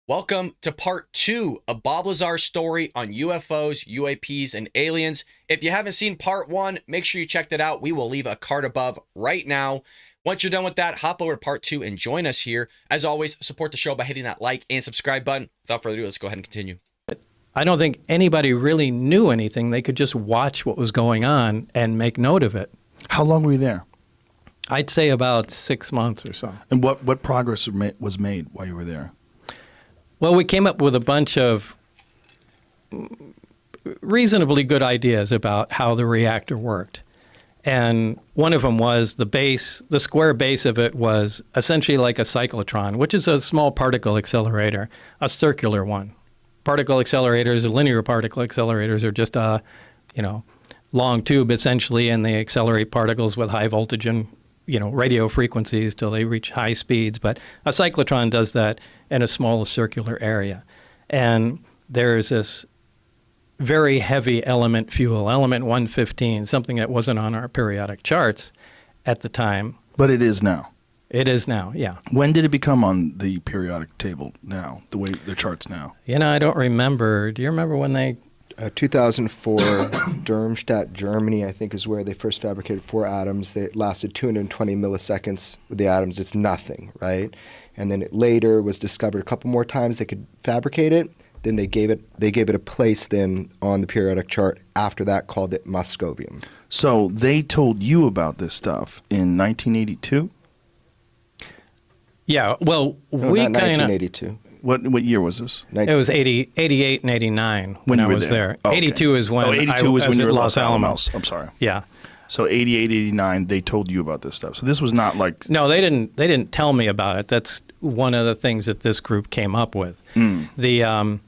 Welcome to part 2 of Bob Lazar's story on UFOs, UAPs, and aliens. If you haven't seen part 1, make sure you check that out. We will leave a card above right now. Once you're done with that, hop over to part 2 and join us here. As always, support the show by hitting that like and subscribe button. Without further ado, let's go ahead and continue. I don't think anybody really knew anything. They could just watch what was going on and make note of it. How long were you there? I'd say about 6 months or so. And what progress was made while you were there? Well, we came up with a bunch of reasonably good ideas about how the reactor worked. And one of them was the square base of it was essentially like a cyclotron, which is a small particle accelerator, a circular one. Particle accelerators, linear particle accelerators are just a, long tube essentially, and they accelerate particles with high voltage and radio frequencies till they reach high speeds. But a cyclotron does that in a small circular area. And there's this very heavy element fuel, element 115, something that wasn't on our periodic charts at the time. But it is now. It is now, yeah. When did it become on the periodic table now, the way the charts now? I don't remember. Do you remember when they... 2004, Darmstadt, Germany, I think, is where they first fabricated 4 atoms. They lasted 220 milliseconds with the atoms. It's nothing, right? And then it later was discovered a couple more times they could fabricate it. Then they gave it a place then on the periodic chart after that, called it moscovium. So they told you about this stuff in 1982? Yeah, well, no, we not kind of... 1982. What year was this? It was 88 and 89 when I was there. Oh, okay. 82 is when 82 was I when was you at were at Los Alamos. I'm sorry. Yeah. So 88, 89, they told you about this stuff. So this was not like... No, they didn't tell me about it. That's one of the things that this group came up with. That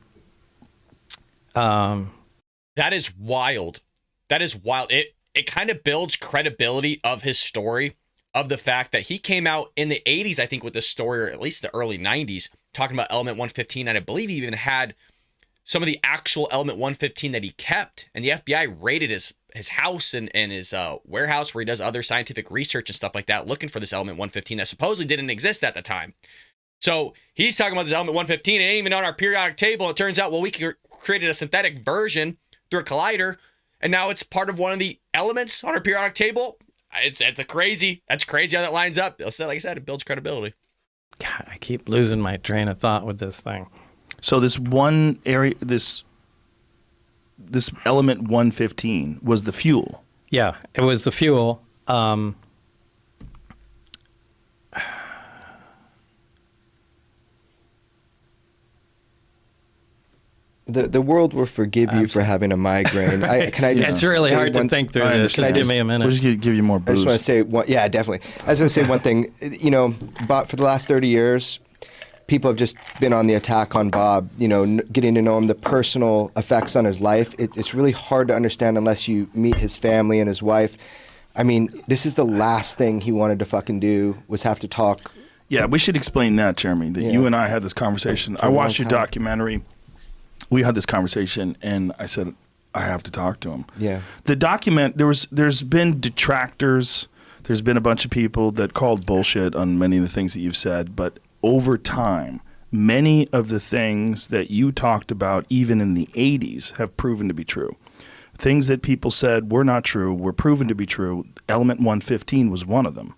is wild. That is wild. It kind of builds credibility of his story, of the fact that he came out in the 80s, I think, with this story, or at least the early 90s, talking about element 115. And I believe he even had some of the actual element 115 that he kept. And the FBI raided his house and his warehouse where he does other scientific research and stuff like that, looking for this element 115 that supposedly didn't exist at the time. So he's talking about this element 115. It ain't even on our periodic table. It turns out, well, we created a synthetic version through a collider, and now it's part of one of the elements on our periodic table. That's crazy how that lines up. Like I said, it builds credibility. God, I keep losing my train of thought with this thing. So this one area, this element 115 was the fuel. Yeah, it was the fuel. The world will forgive you for having a migraine. It's really hard to think through this. Just give me a minute. We'll just give you more booze. I just want to say, yeah, definitely. I was going to say one thing. Bob, for the last 30 years, people have just been on the attack on Bob, getting to know him, the personal effects on his life. It's really hard to understand unless you meet his family and his wife. I mean, this is the last thing he wanted to fucking do, was have to talk. Yeah, we should explain that, Jeremy, that you and I had this conversation. I watched your documentary. We had this conversation, and I said, I have to talk to him. Yeah. The document, there's been detractors. There's been a bunch of people that called bullshit on many of the things that you've said, but over time, many of the things that you talked about, even in the 80s, have proven to be true. Things that people said were not true were proven to be true. Element 115 was one of them,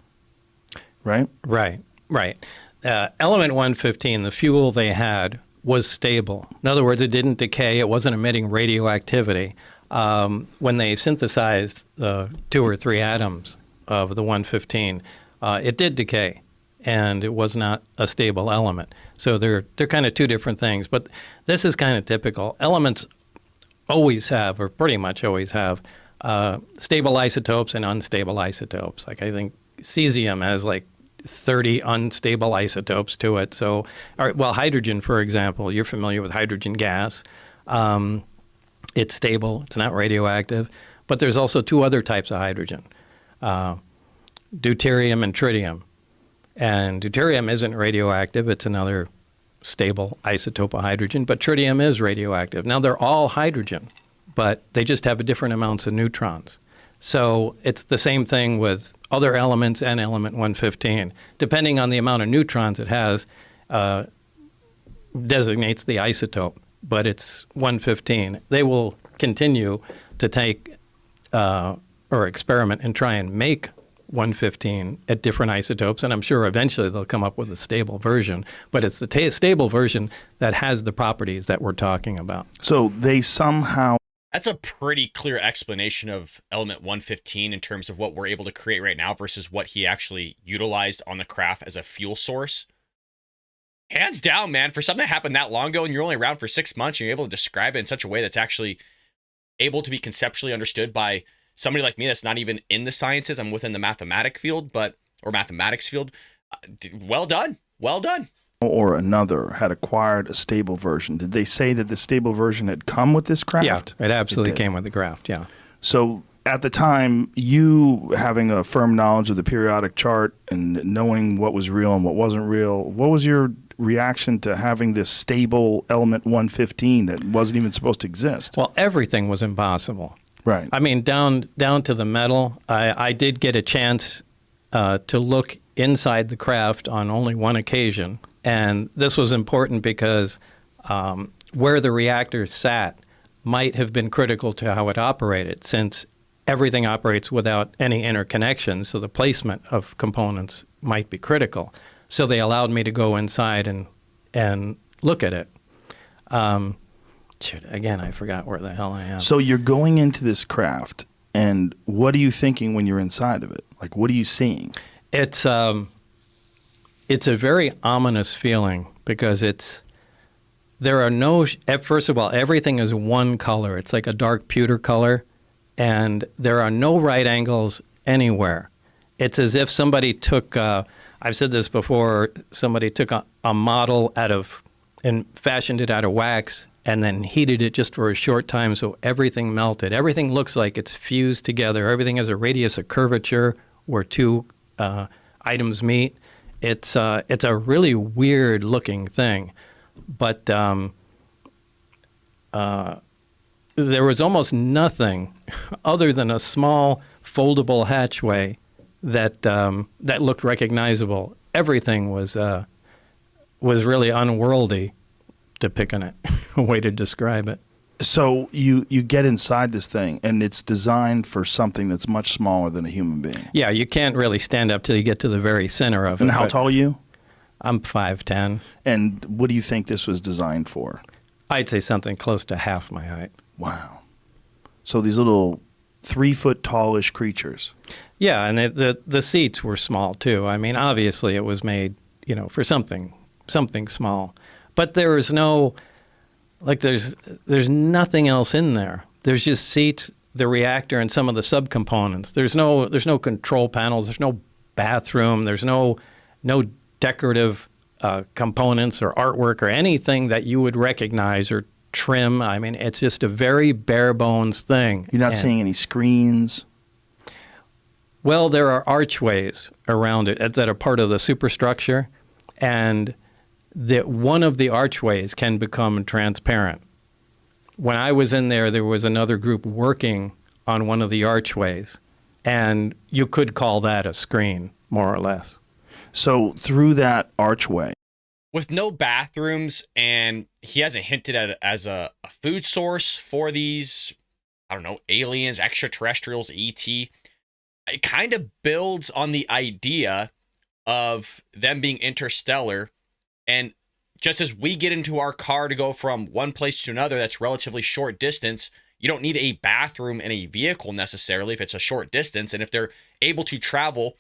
right? Right. Element 115, the fuel they had, was stable. In other words, it didn't decay. It wasn't emitting radioactivity. When they synthesized 2 or 3 atoms of the 115, it did decay, and it was not a stable element. So they're kind of 2 different things. But this is kind of typical. Elements always have, or pretty much always have, stable isotopes and unstable isotopes. Like, I think cesium has like 30 unstable isotopes to it. So, hydrogen, for example, you're familiar with hydrogen gas. It's stable. It's not radioactive. But there's also 2 other types of hydrogen, deuterium and tritium. And deuterium isn't radioactive. It's another stable isotope of hydrogen. But tritium is radioactive. Now, they're all hydrogen, but they just have different amounts of neutrons. So it's the same thing with other elements and element 115. Depending on the amount of neutrons it has, designates the isotope, but it's 115. They will continue to take or experiment and try and make 115 at different isotopes, and I'm sure eventually they'll come up with a stable version, but it's the stable version that has the properties that we're talking about. So they somehow... That's a pretty clear explanation of element 115 in terms of what we're able to create right now versus what he actually utilized on the craft as a fuel source. Hands down, man, for something that happened that long ago and you're only around for 6 months and you're able to describe it in such a way that's actually able to be conceptually understood by somebody like me that's not even in the sciences. I'm within the mathematics field. Well done. Well done. Or another had acquired a stable version. Did they say that the stable version had come with this craft? Yeah, it absolutely came with the craft, yeah. So at the time, you having a firm knowledge of the periodic chart and knowing what was real and what wasn't real, what was your reaction to having this stable element 115 that wasn't even supposed to exist? Well, everything was impossible. Right. I mean, down to the metal. I did get a chance to look inside the craft on only one occasion, and this was important because where the reactor sat might have been critical to how it operated, since everything operates without any interconnection, so the placement of components might be critical. So they allowed me to go inside and look at it. Again, I forgot where the hell I am. So you're going into this craft, and what are you thinking when you're inside of it? Like, what are you seeing? It's a very ominous feeling because first of all, everything is one color. It's like a dark pewter color, and there are no right angles anywhere. It's as if somebody took, I've said this before, somebody took a model and fashioned it out of wax and then heated it just for a short time so everything melted. Everything looks like it's fused together. Everything has a radius of curvature where two items meet. It's a really weird looking thing, but there was almost nothing other than a small foldable hatchway that looked recognizable. Everything was really unworldly, to pick on it, a way to describe it. So you get inside this thing, and it's designed for something that's much smaller than a human being. Yeah, you can't really stand up till you get to the very center of it. And how tall are you? I'm 5'10". And what do you think this was designed for? I'd say something close to half my height. Wow. So these little 3-foot tallish creatures. Yeah, and the seats were small too. I mean, obviously it was made, for something small. But there is there's nothing else in there. There's just seats, the reactor, and some of the subcomponents. There's no control panels. There's no bathroom. There's no decorative components or artwork or anything that you would recognize or trim. I mean, it's just a very bare bones thing. You're not seeing any screens? Well, there are archways around it that are part of the superstructure, and one of the archways can become transparent. When I was in there was another group working on one of the archways, and you could call that a screen, more or less. So through that archway, with no bathrooms, and he hasn't hinted at it as a food source for these, I don't know, aliens, extraterrestrials, ET. It kind of builds on the idea of them being interstellar. And just as we get into our car to go from one place to another that's relatively short distance, you don't need a bathroom in a vehicle necessarily if it's a short distance. And if they're able to travel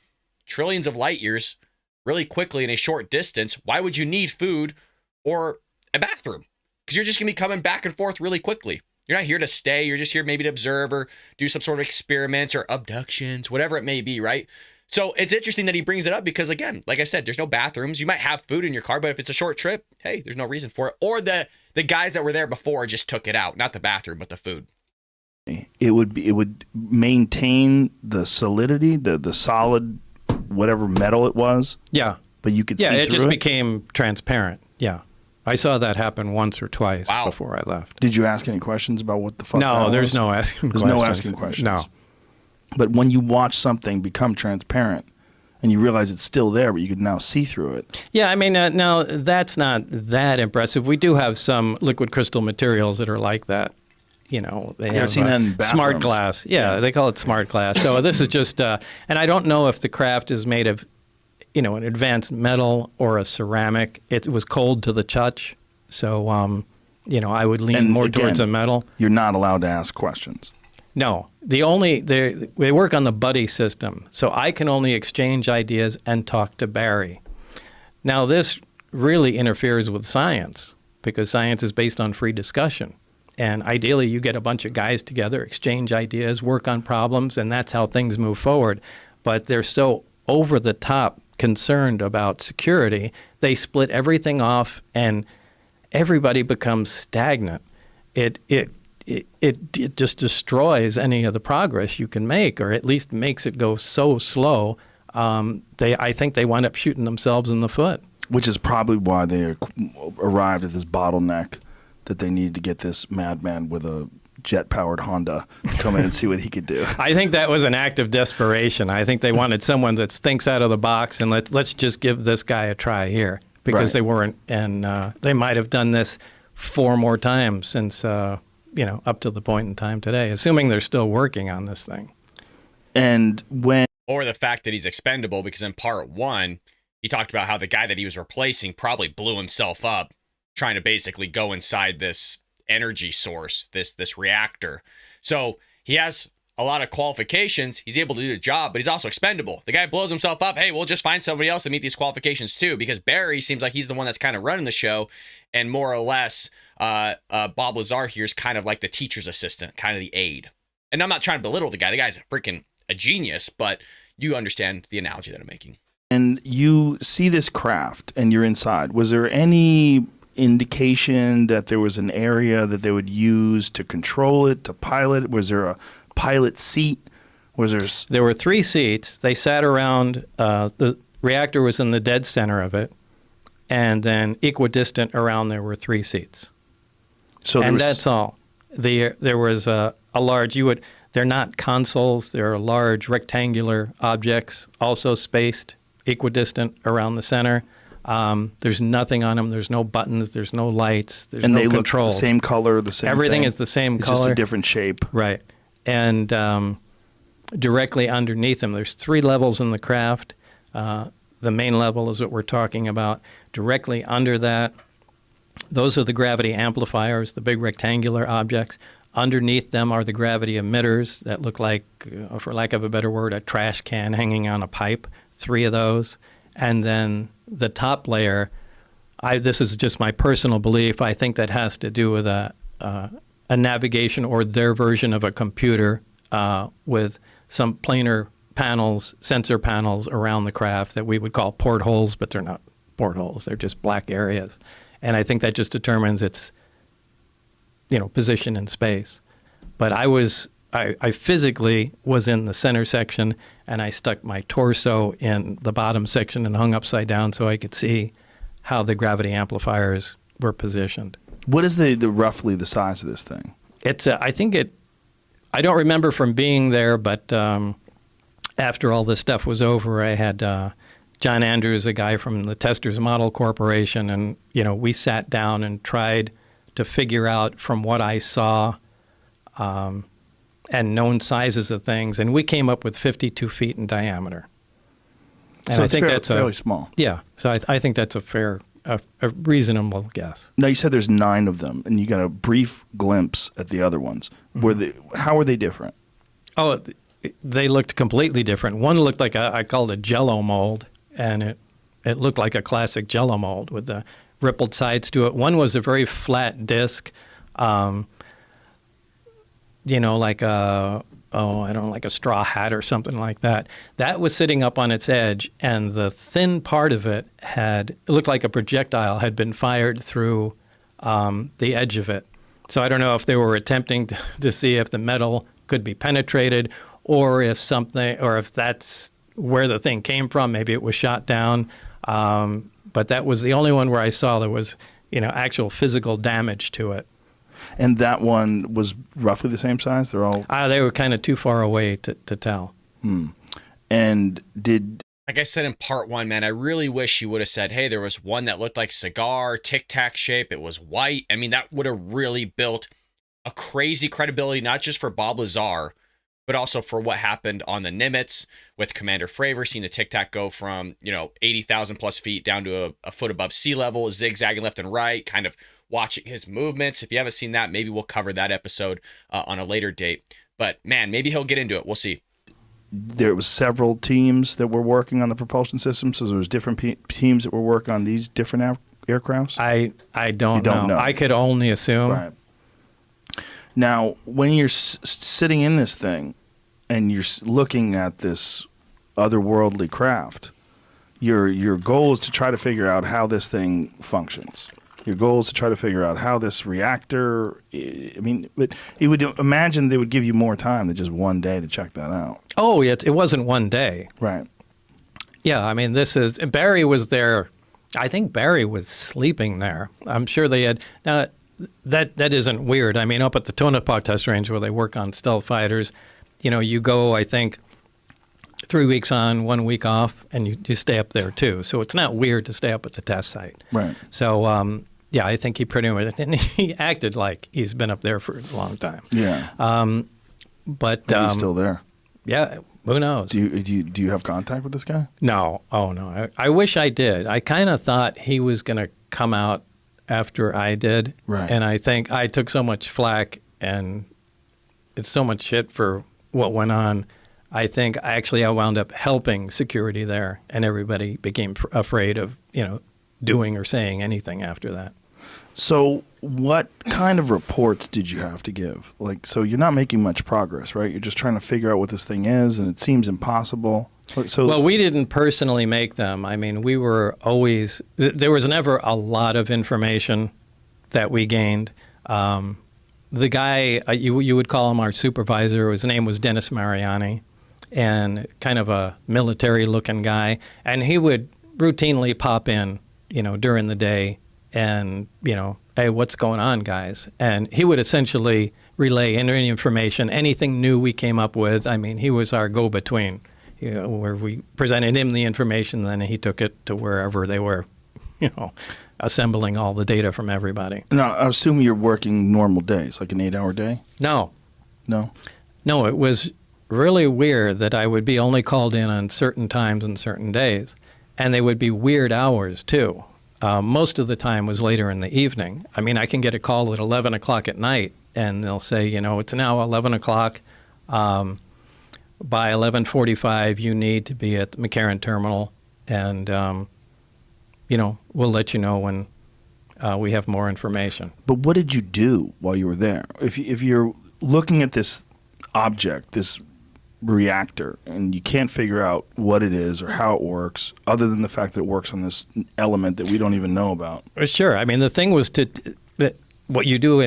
trillions of light years really quickly in a short distance, why would you need food or a bathroom? Because you're just going to be coming back and forth really quickly. You're not here to stay. You're just here maybe to observe or do some sort of experiments or abductions, whatever it may be, right? So it's interesting that he brings it up because, again, like I said, there's no bathrooms. You might have food in your car, but if it's a short trip, hey, there's no reason for it. Or the guys that were there before just took it out. Not the bathroom, but the food. It would maintain the solidity, the solid, whatever metal it was. Yeah. But you could see through it? Yeah, it just became transparent. Yeah. I saw that happen once or twice before I left. Did you ask any questions about what the fuck No, that there's was? no asking There's questions. no asking questions. No. But when you watch something become transparent, and you realize it's still there, but you could now see through it. Yeah, I mean, now that's not that impressive. We do have some liquid crystal materials that are like that. You know, they have I've seen that in smart bathrooms. glass. Yeah, they call it smart glass. So this is just, and I don't know if the craft is made of, you know, an advanced metal or a ceramic. It was cold to the touch, so you know, I would lean And more again, towards a metal. You're not allowed to ask questions. No, they work on the buddy system, so I can only exchange ideas and talk to Barry. Now this really interferes with science because science is based on free discussion, and ideally you get a bunch of guys together, exchange ideas, work on problems, and that's how things move forward. But they're so over the top concerned about security, they split everything off, and everybody becomes stagnant. It just destroys any of the progress you can make, or at least makes it go so slow. I think they wind up shooting themselves in the foot. Which is probably why they arrived at this bottleneck that they needed to get this madman with a jet-powered Honda to come in and see what he could do. I think that was an act of desperation. I think they wanted someone that thinks out of the box and let's just give this guy a try here, because Right. they weren't, and they might have done this 4 more times since you know, up to the point in time today, assuming they're still working on this thing. And when Or the fact that he's expendable, because in part 1, he talked about how the guy that he was replacing probably blew himself up trying to basically go inside this energy source, this reactor. So he has a lot of qualifications. He's able to do the job, but he's also expendable. The guy blows himself up. Hey, we'll just find somebody else to meet these qualifications too, because Barry seems like he's the one that's kind of running the show, and more or less Bob Lazar here is kind of like the teacher's assistant, kind of the aide. And I'm not trying to belittle the guy. The guy's freaking a genius, but you understand the analogy that I'm making. and you see this craft and you're inside, was there any indication that there was an area that they would use to control it, to pilot it? Was there a pilot seat? Was there... There were 3 seats. They sat around, the reactor was in the dead center of it, and then equidistant around there were 3 seats. So And that's all. There was a large, they're not consoles, they're large rectangular objects, also spaced, equidistant around the center. There's nothing on them, there's no buttons, there's no lights, there's and no they controls. look the same color, the same Everything thing. is the same It's color. just a different shape. Right. And directly underneath them, there's 3 levels in the craft. The main level is what we're talking about. Directly under that, those are the gravity amplifiers, the big rectangular objects. Underneath them are the gravity emitters that look like, for lack of a better word, a trash can hanging on a pipe. 3 of those. And then the top layer, this is just my personal belief, I think that has to do with a navigation or their version of a computer with some planar panels, sensor panels around the craft that we would call portholes, but they're not portholes. They're just black areas. And I think that just determines its, position in space. But I physically was in the center section, and I stuck my torso in the bottom section and hung upside down so I could see how the gravity amplifiers were positioned. What is the roughly the size of this thing? It's I don't remember from being there, but after all this stuff was over, I had John Andrews, a guy from the Testers Model Corporation, and we sat down and tried to figure out from what I saw and known sizes of things, and we came up with 52 feet in diameter. And So I it's think fairly, that's fairly small. Yeah, so I think that's a reasonable guess. Now you said there's 9 of them, and you got a brief glimpse at the other ones. How were they different? Oh, they looked completely different. One looked like I called a Jell-O mold, and it looked like a classic Jell-O mold with the rippled sides to it. One was a very flat disc, like like a straw hat or something like that. That was sitting up on its edge, and the thin part of it it looked like a projectile had been fired through the edge of it. So I don't know if they were attempting to see if the metal could be penetrated, or if that's where the thing came from. Maybe it was shot down. But that was the only one where I saw there was, actual physical damage to it. And that one was roughly the same size? They're all... They were kind of too far away to tell. And did Like I said in part one, man, I really wish you would have said, hey, there was one that looked like cigar, tic-tac shape. It was white. I mean, that would have really built a crazy credibility, not just for Bob Lazar, but also for what happened on the Nimitz with Commander Fravor, seeing the tic-tac go from, 80,000 plus feet down to a foot above sea level, zigzagging left and right, kind of watching his movements. If you haven't seen that, maybe we'll cover that episode on a later date. But man, maybe he'll get into it. We'll see. There was several teams that were working on the propulsion system, so there was different teams that were working on these different aircrafts? I don't know. I could only assume. Right. Now, when you're sitting in this thing and you're looking at this otherworldly craft, your goal is to try to figure out how this thing functions. Your goal is to try to figure out how this reactor, but you would imagine they would give you more time than just one day to check that out. Oh, it wasn't one day. Right. Yeah, I mean, Barry was there. I think Barry was sleeping there. I'm sure they had. Now, that isn't weird. I mean, up at the Tonopah test range where they work on stealth fighters, you go, I think, 3 weeks on, 1 week off, and you stay up there too. So it's not weird to stay up at the test site. Right. So, yeah, I think he pretty much, and he acted like he's been up there for a long time. Yeah. But Maybe he's still there. Yeah, who knows? Do you have contact with this guy? No. Oh, no. I wish I did. I kind of thought he was going to come out after I did. Right. And I think I took so much flack and it's so much shit for what went on. I think I wound up helping security there, and everybody became afraid of, doing or saying anything after that. So what kind of reports did you have to give? So you're not making much progress, right? You're just trying to figure out what this thing is, and it seems impossible. Well, we didn't personally make them. I mean, we were always, there was never a lot of information that we gained. The guy, you would call him our supervisor, his name was Dennis Mariani, and kind of a military-looking guy. And he would routinely pop in, during the day and, hey, what's going on, guys? And he would essentially relay any information, anything new we came up with. I mean, he was our go-between, where we presented him the information, then he took it to wherever they were, assembling all the data from everybody. Now, I assume you're working normal days, like an 8-hour day? No. No? No, it was really weird that I would be only called in on certain times and certain days. And they would be weird hours, too. Most of the time was later in the evening. I mean, I can get a call at 11 o'clock at night, and they'll say, it's now 11 o'clock. By 11:45, you need to be at the McCarran terminal, and, we'll let you know when we have more information. But what did you do while you were there? If you're looking at this object, this reactor, and you can't figure out what it is or how it works, other than the fact that it works on this element that we don't even know about. Sure. I mean, the thing was what you do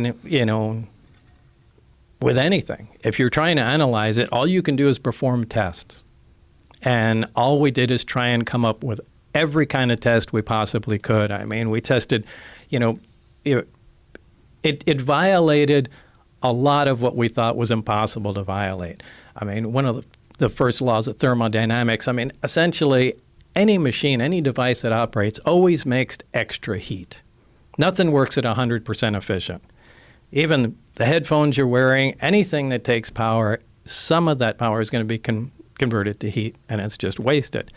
with anything. If you're trying to analyze it, all you can do is perform tests. And all we did is try and come up with every kind of test we possibly could. I mean, we tested, it violated a lot of what we thought was impossible to violate. I mean, one of the first laws of thermodynamics, essentially any machine, any device that operates always makes extra heat. Nothing works at 100% efficient. Even the headphones you're wearing, anything that takes power, some of that power is going to be converted to heat, and it's just wasted.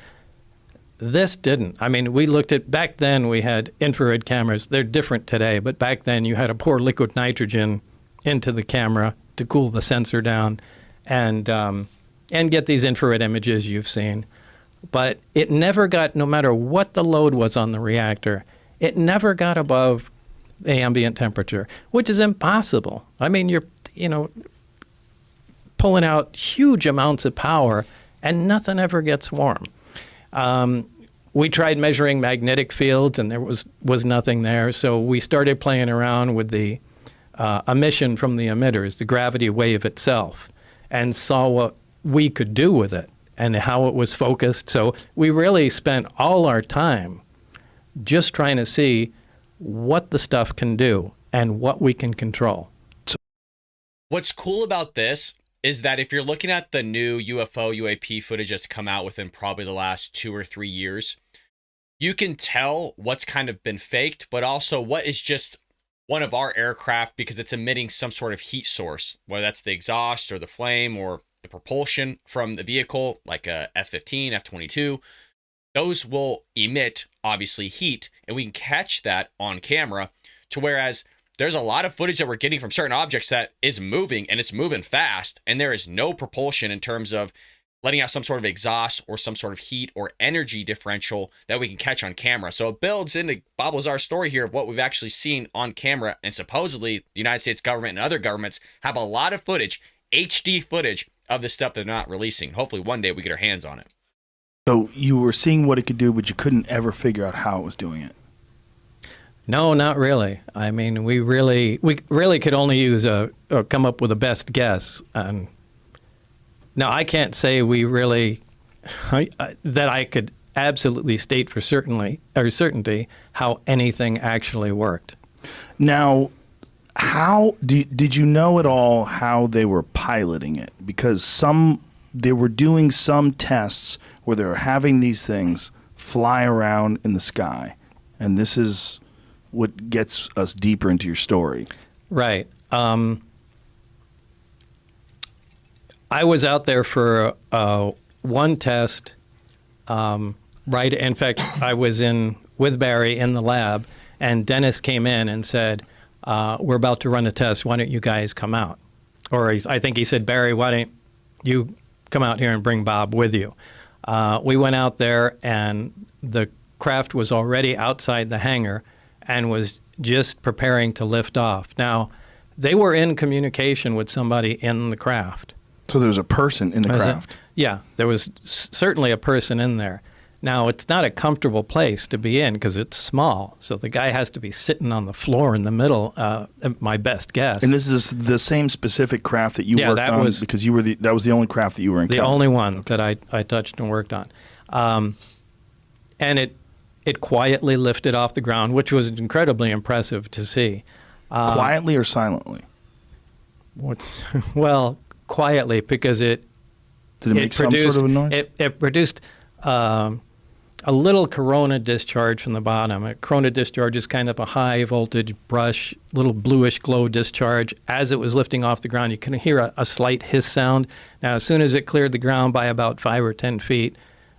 This didn't. I mean, we looked at, back then we had infrared cameras. They're different today, but back then you had to pour liquid nitrogen into the camera to cool the sensor down and get these infrared images you've seen. But it never got, no matter what the load was on the reactor, it never got above the ambient temperature, which is impossible. I mean, you're, pulling out huge amounts of power and nothing ever gets warm. We tried measuring magnetic fields and there was nothing there. So we started playing around with the emission from the emitters, the gravity wave itself, and saw what we could do with it and how it was focused. So we really spent all our time just trying to see what the stuff can do and what we can control. What's cool about this is that if you're looking at the new UFO, UAP footage that's come out within probably the last 2 or 3 years, you can tell what's kind of been faked, but also what is just one of our aircraft because it's emitting some sort of heat source, whether that's the exhaust or the flame or the propulsion from the vehicle, like a F-15, F-22. Those will emit, obviously, heat, and we can catch that on camera, to whereas there's a lot of footage that we're getting from certain objects that is moving, and it's moving fast, and there is no propulsion in terms of letting out some sort of exhaust or some sort of heat or energy differential that we can catch on camera. So it builds into Bob Lazar's story here of what we've actually seen on camera, and supposedly the United States government and other governments have a lot of footage, HD footage, of this stuff they're not releasing. Hopefully one day we get our hands on it. So you were seeing what it could do, but you couldn't ever figure out how it was doing it. No, not really. I mean, we really could only use come up with a best guess. Now, I can't say we really that I could absolutely state for certainty how anything actually worked. Now, how did you know at all how they were piloting it? Because they were doing some tests where they were having these things fly around in the sky, and this is what gets us deeper into your story. Right. I was out there for one test. Right. In fact, I was with Barry in the lab, and Dennis came in and said, "We're about to run a test. Why don't you guys come out?" Or I think he said, "Barry, why don't you come out here and bring Bob with you?" We went out there, and the craft was already outside the hangar and was just preparing to lift off. Now, they were in communication with somebody in the craft. So there was a person in the craft. Yeah, there was certainly a person in there. Now, it's not a comfortable place to be in because it's small. So the guy has to be sitting on the floor in the middle, my best guess. And this is the same specific craft that you worked on because that was the only craft that you were in. The only one that I touched and worked on. And it quietly lifted off the ground, which was incredibly impressive to see. Quietly or silently? Well, quietly, because Did it make some sort of a noise? It produced a little corona discharge from the bottom. A corona discharge is kind of a high voltage brush, little bluish glow discharge. As it was lifting off the ground, you can hear a slight hiss sound. Now, as soon as it cleared the ground by about 5 or 10 feet,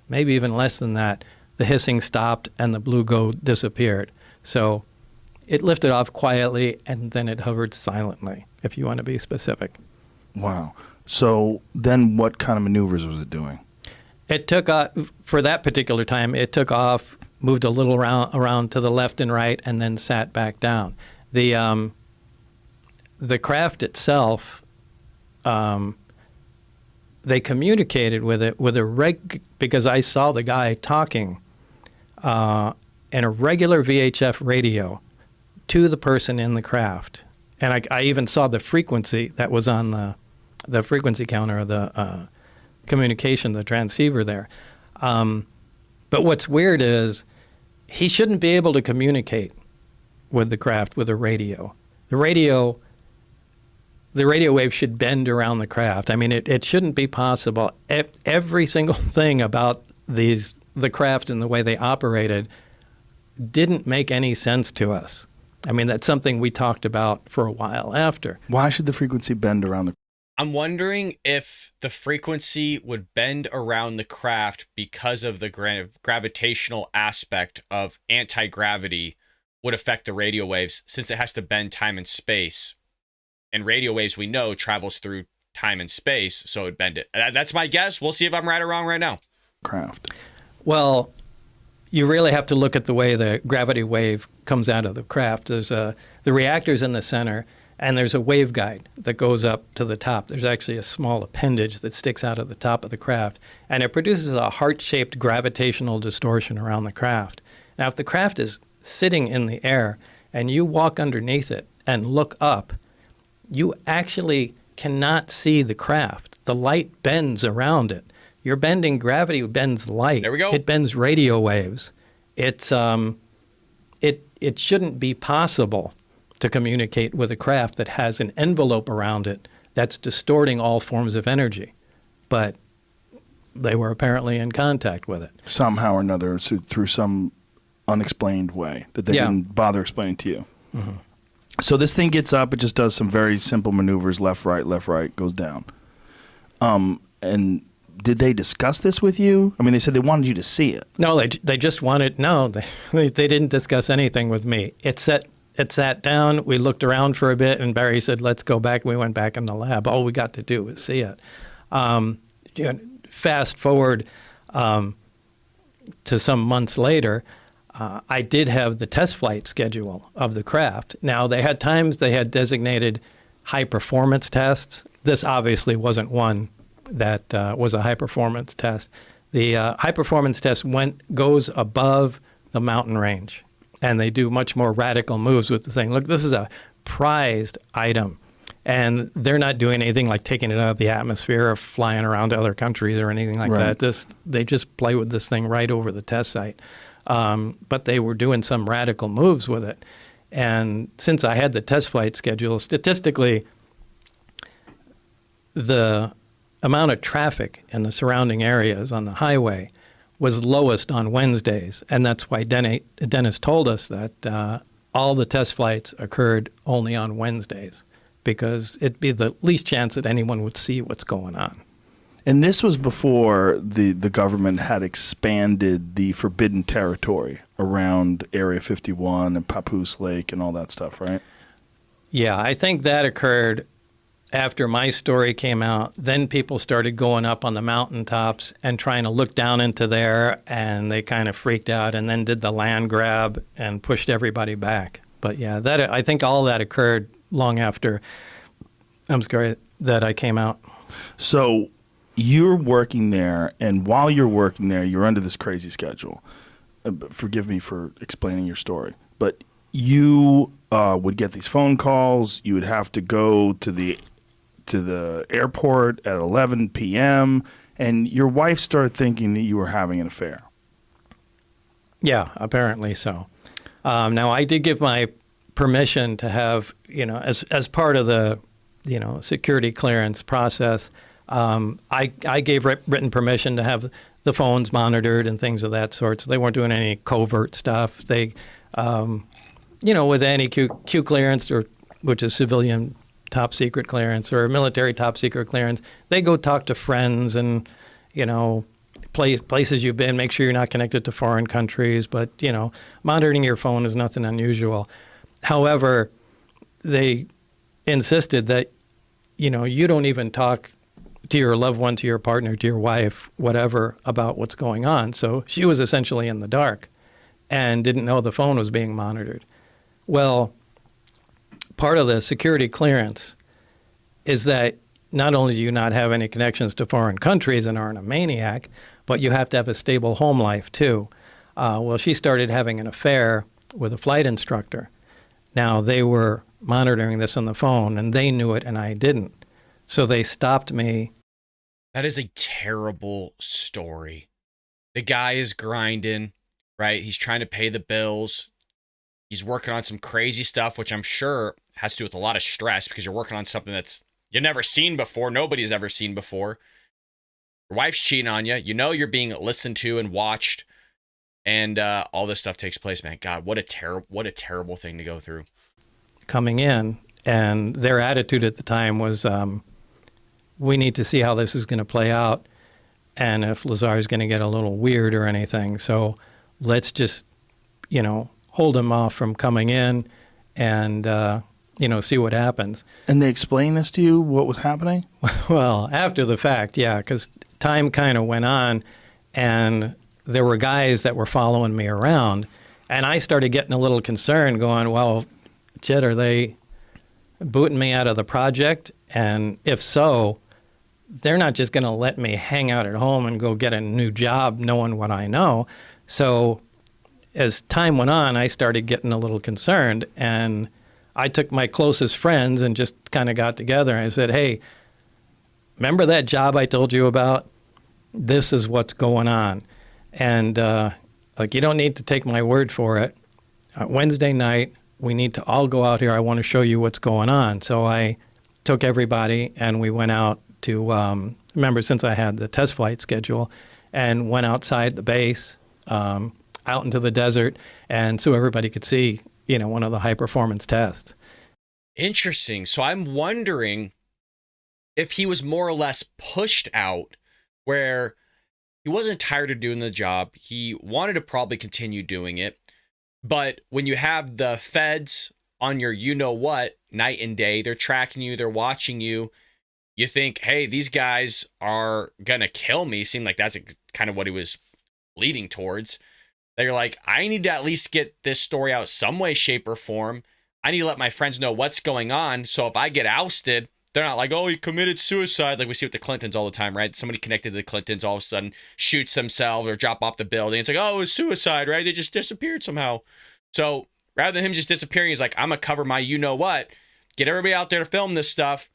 maybe even less than that, the hissing stopped and the blue glow disappeared. So it lifted off quietly, and then it hovered silently, if you want to be specific. Wow. So then what kind of maneuvers was it doing? It took for that particular time, it took off, moved a little around to the left and right, and then sat back down. The craft itself, they communicated with it because I saw the guy talking in a regular VHF radio to the person in the craft. And I even saw the frequency that was on the frequency counter of the communication, the transceiver there. But what's weird is he shouldn't be able to communicate with the craft with a radio. The radio wave should bend around the craft. I mean, it shouldn't be possible. Every single thing about the craft and the way they operated didn't make any sense to us. I mean, that's something we talked about for a while after. Why should the frequency bend around the craft? I'm wondering if the frequency would bend around the craft because of the gravitational aspect of anti-gravity would affect the radio waves, since it has to bend time and space. And radio waves, we know, travels through time and space, so it would bend it. That's my guess. We'll see if I'm right or wrong right now. Craft. Well, you really have to look at the way the gravity wave comes out of the craft. There's the reactor's in the center, and there's a waveguide that goes up to the top. There's actually a small appendage that sticks out of the top of the craft, and it produces a heart-shaped gravitational distortion around the craft. Now, if the craft is sitting in the air and you walk underneath it and look up, you actually cannot see the craft. The light bends around it. You're bending gravity, bends light. There we go. It bends radio waves. It shouldn't be possible to communicate with a craft that has an envelope around it that's distorting all forms of energy. But they were apparently in contact with it. Somehow or another, so through some unexplained way that they didn't bother explaining to you. Mm-hmm. So this thing gets up, it just does some very simple maneuvers, left, right, goes down. And did they discuss this with you? I mean, they said they wanted you to see it. No, they just wanted, no, they didn't discuss anything with me. It sat down, we looked around for a bit, and Barry said, let's go back. We went back in the lab. All we got to do was see it. Fast forward to some months later, I did have the test flight schedule of the craft. Now, they had times they had designated high-performance tests. This obviously wasn't one that was a high-performance test. The high-performance test goes above the mountain range, and they do much more radical moves with the thing. Look, this is a prized item, and they're not doing anything like taking it out of the atmosphere or flying around to other countries or anything like that. They just play with this thing right over the test site. But they were doing some radical moves with it. And since I had the test flight schedule, statistically, the amount of traffic in the surrounding areas on the highway was lowest on Wednesdays. And that's why Dennis told us that all the test flights occurred only on Wednesdays, because it'd be the least chance that anyone would see what's going on. And this was before the government had expanded the forbidden territory around Area 51 and Papoose Lake and all that stuff, right? Yeah, I think that occurred after my story came out. Then people started going up on the mountaintops and trying to look down into there, and they kind of freaked out and then did the land grab and pushed everybody back. But yeah, I think all that occurred long after, that I came out. So you're working there, and while you're working there, you're under this crazy schedule. Forgive me for explaining your story, but you would get these phone calls. You would have to go to the airport at 11 p.m., and your wife started thinking that you were having an affair. Yeah, apparently so. Now, I did give my permission to have, as part of the, security clearance process, I gave written permission to have the phones monitored and things of that sort. So they weren't doing any covert stuff. They, with any Q clearance, which is civilian top secret clearance or military top secret clearance, they go talk to friends and, places you've been, make sure you're not connected to foreign countries. But, monitoring your phone is nothing unusual. However, they insisted that, you don't even talk to your loved one, to your partner, to your wife, whatever, about what's going on. So she was essentially in the dark and didn't know the phone was being monitored. Well, part of the security clearance is that not only do you not have any connections to foreign countries and aren't a maniac, but you have to have a stable home life too. Well, she started having an affair with a flight instructor. Now, they were monitoring this on the phone, and they knew it, and I didn't. So they stopped me. That is a terrible story. The guy is grinding, right? He's trying to pay the bills. He's working on some crazy stuff, which I'm sure has to do with a lot of stress because you're working on something that's you've never seen before. Nobody's ever seen before. Your wife's cheating on you. You're being listened to and watched, and all this stuff takes place, man. God, what a terrible thing to go through. Coming in, and their attitude at the time was, we need to see how this is going to play out, and if Lazar is going to get a little weird or anything. So let's just, hold him off from coming in and, see what happens. And they explained this to you, what was happening? Well, after the fact, yeah, because time kind of went on, and there were guys that were following me around, and I started getting a little concerned, going, well, shit, are they booting me out of the project? And if so, they're not just going to let me hang out at home and go get a new job knowing what I know. So as time went on, I started getting a little concerned, and I took my closest friends and just kind of got together and I said, hey, remember that job I told you about? This is what's going on. And you don't need to take my word for it. Wednesday night, we need to all go out here. I want to show you what's going on. So I took everybody, and we went out to, remember, since I had the test flight schedule, and went outside the base, out into the desert, and so everybody could see, one of the high performance tests. Interesting. So I'm wondering if he was more or less pushed out, where he wasn't tired of doing the job. He wanted to probably continue doing it. But when you have the feds on your you-know-what night and day, they're tracking you, they're watching you, you think, hey, these guys are going to kill me. Seemed like that's kind of what he was leading towards. They're like, I need to at least get this story out some way, shape, or form. I need to let my friends know what's going on. So if I get ousted, they're not like, oh, he committed suicide, like we see with the Clintons all the time, right? Somebody connected to the Clintons all of a sudden shoots themselves or drop off the building. It's like, oh, it was suicide, right? They just disappeared somehow. So rather than him just disappearing, he's like, I'm going to cover my you-know-what, get everybody out there to film this stuff.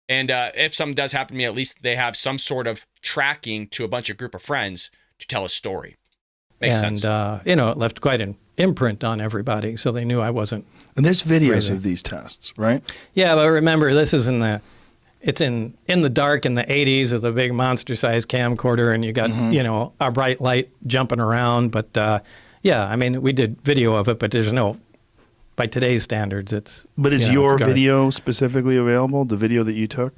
And if something does happen to me, at least they have some sort of tracking to a bunch of group of friends to tell a story. Makes sense. And, it left quite an imprint on everybody, so they knew I wasn't. And there's videos crazy. of these tests, right? Yeah, but remember, this is it's in the dark in the 80s with a big monster-sized camcorder, and you got, a bright light jumping around. But, yeah, I mean, we did video of it, but there's no, by today's standards, it's. But is your video specifically available, the video that you took?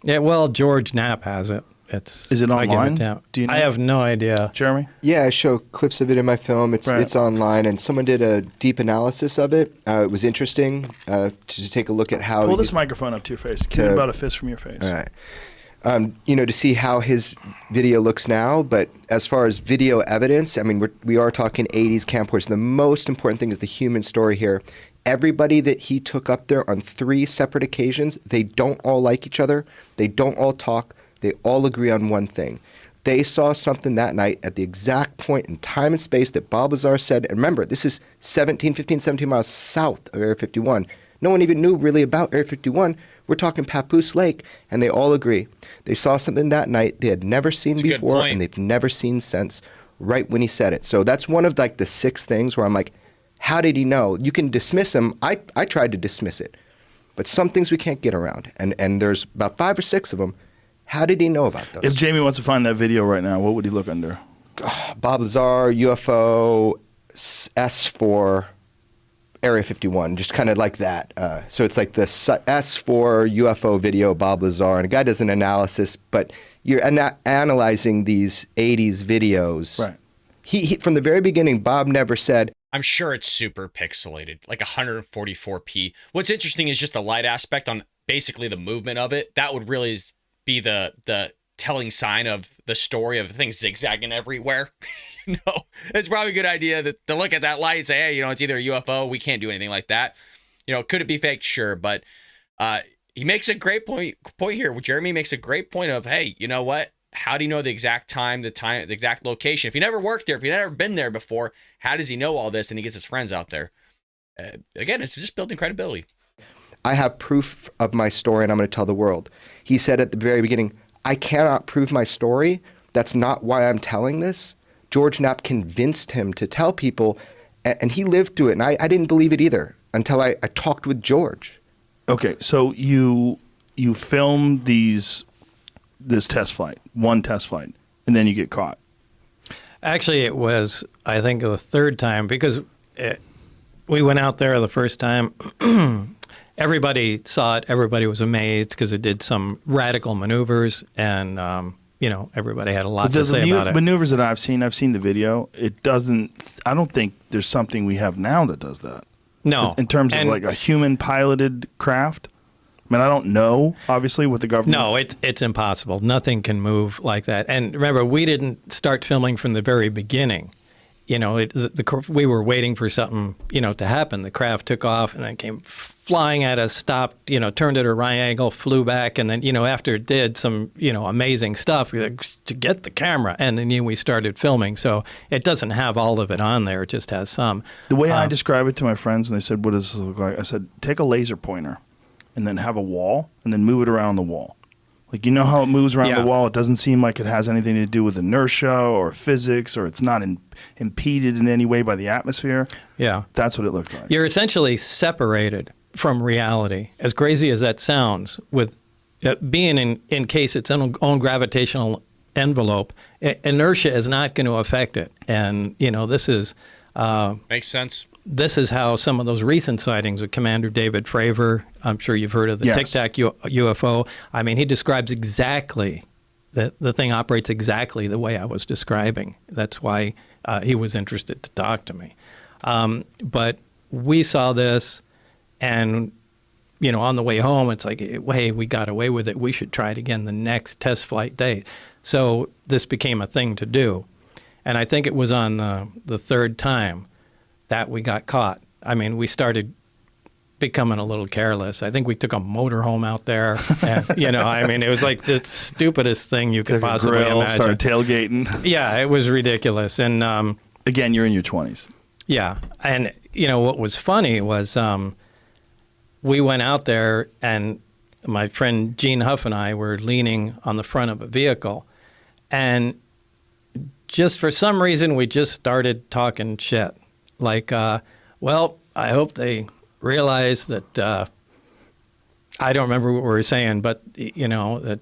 Yeah, well, George Knapp has it. Is it online? Do you know? I have no idea. Jeremy? Yeah, I show clips of it in my film. It's online, and someone did a deep analysis of it. It was interesting to take a look at how. Pull this microphone up to your face. Keep it about a fist from your face. All right. To see how his video looks now. But as far as video evidence, I mean, we are talking 80s camcorders. The most important thing is the human story here. Everybody that he took up there on 3 separate occasions, they don't all like each other. They don't all talk. They all agree on one thing. They saw something that night at the exact point in time and space that Bob Lazar said. And remember, this is 17 miles south of Area 51. No one even knew really about Area 51. We're talking Papoose Lake, and they all agree. They saw something that night they had never seen before, and they've never seen since, right when he said it. So that's one of the 6 things where I'm like, how did he know? You can dismiss him. I tried to dismiss it. But some things we can't get around, and there's about 5 or 6 of them. How did he know about those? If Jamie wants to find that video right now, what would he look under? Bob Lazar, UFO, S for Area 51, just kind of like that. So it's like the S for UFO video, Bob Lazar, and a guy does an analysis, but you're analyzing these 80s videos. Right. He from the very beginning, Bob never said, I'm sure it's super pixelated, like 144p. What's interesting is just the light aspect on basically the movement of it. That would really be the telling sign of the story of things zigzagging everywhere. It's probably a good idea to look at that light and say, hey, it's either a UFO. We can't do anything like that. Could it be fake? Sure. But he makes a great point here. Jeremy makes a great point of, hey, you know what? How do you know the exact time, the exact location? If he never worked there, if he never been there before, how does he know all this? And he gets his friends out there. Again, it's just building credibility. I have proof of my story and I'm going to tell the world. He said at the very beginning, I cannot prove my story. That's not why I'm telling this. George Knapp convinced him to tell people, and he lived through it. And I didn't believe it either until I talked with George. Okay, so you film this test flight, one test flight, and then you get caught. Actually, it was, I think, the 3rd time, because we went out there the first time. Everybody saw it. Everybody was amazed because it did some radical maneuvers, and everybody had a lot to say about it. Maneuvers that I've seen the video. It doesn't. I don't think there's something we have now that does that. No, in terms of like a human piloted craft. I mean, I don't know, obviously, what the government. No, it's impossible. Nothing can move like that. And remember, we didn't start filming from the very beginning. We were waiting for something, to happen. The craft took off and then came flying at us, stopped, turned at a right angle, flew back, and then, after it did some, amazing stuff, we like, to get the camera, and then we started filming. So it doesn't have all of it on there; it just has some. The way I describe it to my friends, and they said, "What does this look like?" I said, "Take a laser pointer, and then have a wall, and then move it around the wall." Like, how it moves around the wall? It doesn't seem like it has anything to do with inertia or physics, or it's not impeded in any way by the atmosphere. Yeah. That's what it looked like. You're essentially separated from reality. As crazy as that sounds, with being in its own gravitational envelope, inertia is not going to affect it. And, this is... Makes sense. This is how some of those recent sightings of Commander David Fravor, I'm sure you've heard of the Yes. Tic Tac UFO. I mean, he describes exactly, the thing operates exactly the way I was describing. That's why he was interested to talk to me. But we saw this, and, on the way home, it's like, hey, we got away with it. We should try it again the next test flight date. So this became a thing to do. And I think it was on the third time that we got caught. I mean, we started becoming a little careless. I think we took a motorhome out there. And, I mean, it was like the stupidest thing you could Took a possibly grill, imagine. started tailgating. Yeah, it was ridiculous. And Again, you're in your 20s. yeah, and what was funny was we went out there, and my friend Gene Huff and I were leaning on the front of a vehicle, and just for some reason we just started talking shit. Like, well, I hope they realize that, I don't remember what we were saying, but, that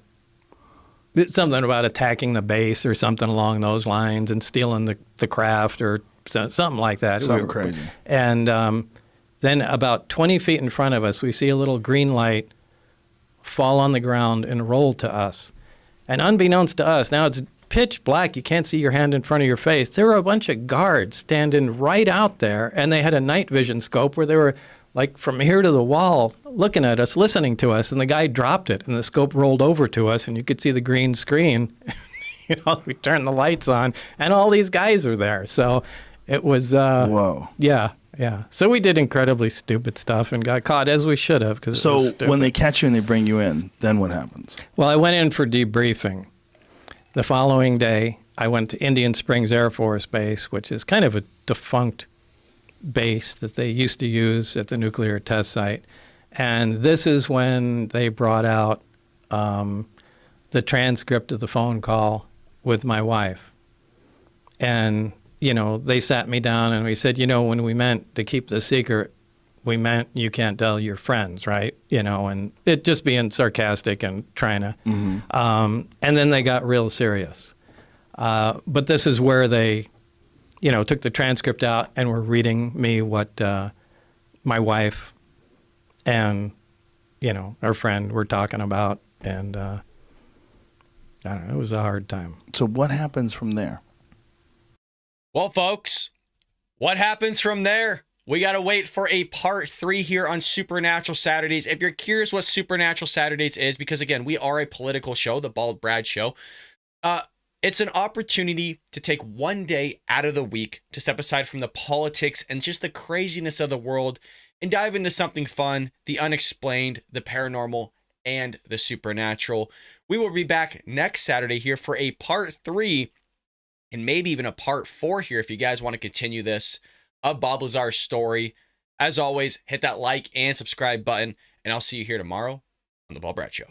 it's something about attacking the base or something along those lines and stealing the craft or something like that. Something crazy. And then about 20 feet in front of us, we see a little green light fall on the ground and roll to us. And unbeknownst to us, now it's pitch black, you can't see your hand in front of your face. There were a bunch of guards standing right out there, and they had a night vision scope where they were like from here to the wall looking at us, listening to us, and the guy dropped it, and the scope rolled over to us, and you could see the green screen. We turned the lights on, and all these guys are there. So it was... Whoa. Yeah. So we did incredibly stupid stuff and got caught, as we should have. Cause So when they catch you and they bring you in, then what happens? Well, I went in for debriefing. The following day, I went to Indian Springs Air Force Base, which is kind of a defunct base that they used to use at the nuclear test site. And this is when they brought out the transcript of the phone call with my wife. And, they sat me down and we said, when we meant to keep the secret, we meant you can't tell your friends, right? And it just being sarcastic and trying to. Mm-hmm. And then they got real serious. But this is where they, took the transcript out and were reading me what my wife and, our friend were talking about. And I don't know, it was a hard time. So what happens from there? Well, folks, what happens from there? We got to wait for a part 3 here on Supernatural Saturdays. If you're curious what Supernatural Saturdays is, because again, we are a political show, the Bald Brad Show. It's an opportunity to take one day out of the week to step aside from the politics and just the craziness of the world and dive into something fun, the unexplained, the paranormal, and the supernatural. We will be back next Saturday here for a part 3 and maybe even a part 4 here if you guys want to continue this of Bob Lazar's story. As always, hit that like and subscribe button, and I'll see you here tomorrow on The Bald Brad Show.